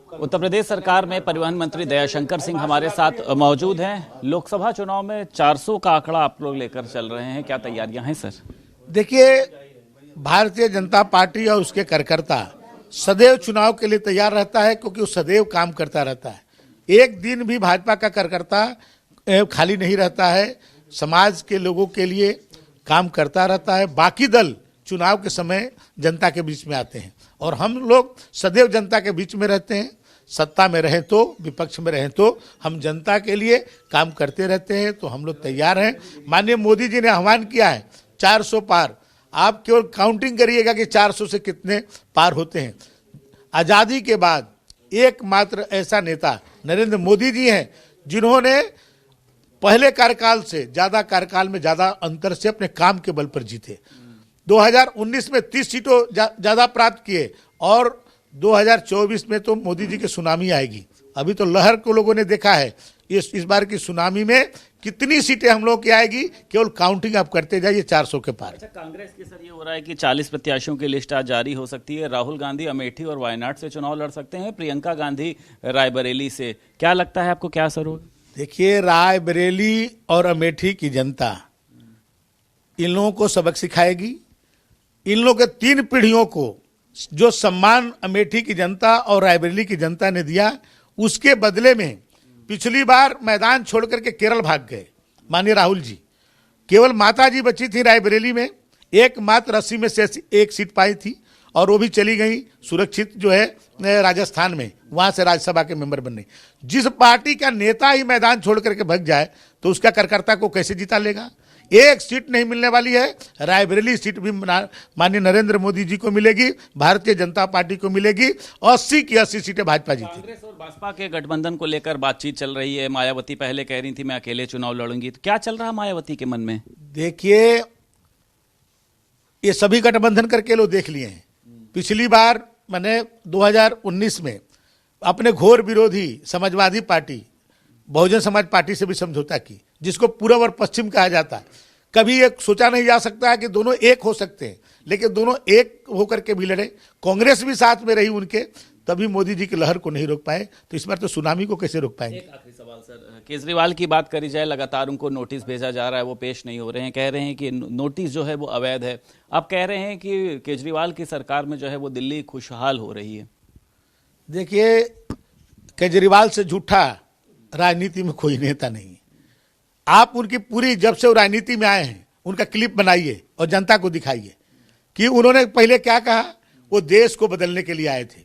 उत्तर प्रदेश सरकार में परिवहन मंत्री दयाशंकर सिंह हमारे साथ मौजूद हैं। लोकसभा चुनाव में 400 का आंकड़ा आप लोग लेकर चल रहे हैं, क्या तैयारियां हैं सर? देखिए, भारतीय जनता पार्टी और उसके कार्यकर्ता सदैव चुनाव के लिए तैयार रहता है, क्योंकि वो सदैव काम करता रहता है। एक दिन भी भाजपा का कार्यकर्ता खाली नहीं रहता है, समाज के लोगों के लिए काम करता रहता है। बाकी दल चुनाव के समय जनता के बीच में आते हैं और हम लोग सदैव जनता के बीच में रहते हैं। सत्ता में रहें तो, विपक्ष में रहें तो, हम जनता के लिए काम करते रहते हैं। तो हम लोग तैयार हैं। माननीय मोदी जी ने आह्वान किया है 400 पार। आप केवल काउंटिंग करिएगा कि 400 से कितने पार होते हैं। आज़ादी के बाद एकमात्र ऐसा नेता नरेंद्र मोदी जी हैं जिन्होंने पहले कार्यकाल से ज्यादा कार्यकाल में ज्यादा अंतर से अपने काम के बल पर जीते। 2019 में 30 सीटों ज्यादा प्राप्त किए और 2024 में तो मोदी जी की सुनामी आएगी। अभी तो लहर को लोगों ने देखा है। इस बार की सुनामी में कितनी सीटें हम लोग की आएगी, केवल काउंटिंग आप करते जाइए 400 के पार। अच्छा, कांग्रेस की सर ये हो रहा है कि 40 प्रत्याशियों की लिस्ट आज जारी हो सकती है। राहुल गांधी अमेठी और वायनाड से चुनाव लड़ सकते हैं, प्रियंका गांधी रायबरेली से। क्या लगता है आपको, क्या असर होगा? देखिए, रायबरेली और अमेठी की जनता इन लोगों को सबक सिखाएगी। इन लोगों के 3 पीढ़ियों को जो सम्मान अमेठी की जनता और रायबरेली की जनता ने दिया, उसके बदले में पिछली बार मैदान छोड़ करके केरल भाग गए माननीय राहुल जी। केवल माता जी बची थी रायबरेली में, एकमात्र 80 में से 1 सीट पाई थी और वो भी चली गई सुरक्षित जो है राजस्थान में, वहां से राज्यसभा के मेंबर बनने। जिस पार्टी का नेता ही मैदान छोड़ करके भाग जाए तो उसका कार्यकर्ता को कैसे जिता लेगा? 1 सीट नहीं मिलने वाली है। रायबरेली सीट भी माननीय नरेंद्र मोदी जी को मिलेगी, भारतीय जनता पार्टी को मिलेगी। 80 की 80 सीटें भाजपा जीती। कांग्रेस और भाजपा के गठबंधन को लेकर बातचीत चल रही है। मायावती पहले कह रही थी मैं अकेले चुनाव लड़ूंगी, तो क्या चल रहा है मायावती के मन में? देखिए, ये सभी गठबंधन करके लोग देख लिए हैं। पिछली बार मैंने 2019 में अपने घोर विरोधी समाजवादी पार्टी बहुजन समाज पार्टी से भी समझौता की, जिसको पूर्व और पश्चिम कहा जाता है। कभी एक सोचा नहीं जा सकता है कि दोनों एक हो सकते हैं, लेकिन दोनों एक होकर के भी लड़े। कांग्रेस भी साथ में रही उनके, तभी मोदी जी की लहर को नहीं रोक पाए। तो इस बार तो सुनामी को कैसे रोक पाएंगे? एक आखिरी सवाल सर, केजरीवाल की बात करी जाए, लगातार उनको नोटिस भेजा जा रहा है, वो पेश नहीं हो रहे हैं। कह रहे हैं कि नोटिस जो है वो अवैध है। आप कह रहे हैं कि केजरीवाल की सरकार में जो है वो दिल्ली खुशहाल हो रही है। देखिए, केजरीवाल से झूठा राजनीति में कोई नेता नहीं है। आप उनकी पूरी, जब से वो राजनीति में आए हैं, उनका क्लिप बनाइए और जनता को दिखाइए कि उन्होंने पहले क्या कहा। वो देश को बदलने के लिए आए थे,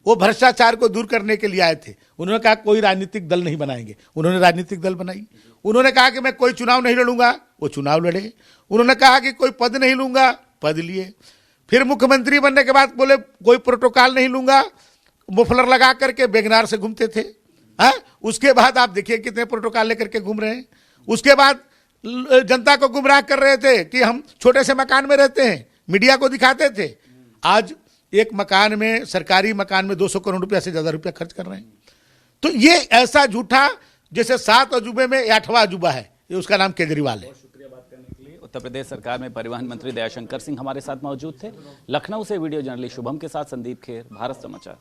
वो भ्रष्टाचार को दूर करने के लिए आए थे। उन्होंने कहा कोई राजनीतिक दल नहीं बनाएंगे, उन्होंने राजनीतिक दल बनाई। उन्होंने कहा कि मैं कोई चुनाव नहीं लड़ूंगा, वो चुनाव लड़े। उन्होंने कहा कि कोई पद नहीं लूंगा, पद लिए। फिर मुख्यमंत्री बनने के बाद बोले कोई प्रोटोकॉल नहीं लूंगा, मुफलर लगा करके बेगनार से घूमते थे। उसके बाद आप देखिए कितने प्रोटोकॉल लेकर के घूम रहे हैं। उसके बाद जनता को गुमराह कर रहे थे कि हम छोटे से मकान में रहते हैं, मीडिया को दिखाते थे। आज एक मकान में, सरकारी मकान में 200 करोड़ रुपया से ज्यादा रुपया खर्च कर रहे हैं। तो ये ऐसा झूठा जैसे 7 अजूबे में 8वां अजूबा है, ये उसका नाम केजरीवाल है। शुक्रिया बात करने के लिए। उत्तर प्रदेश सरकार में परिवहन मंत्री दयाशंकर सिंह हमारे साथ मौजूद थे। लखनऊ से वीडियो जर्नलिस्ट शुभम के साथ संदीप खेर, भारत समाचार।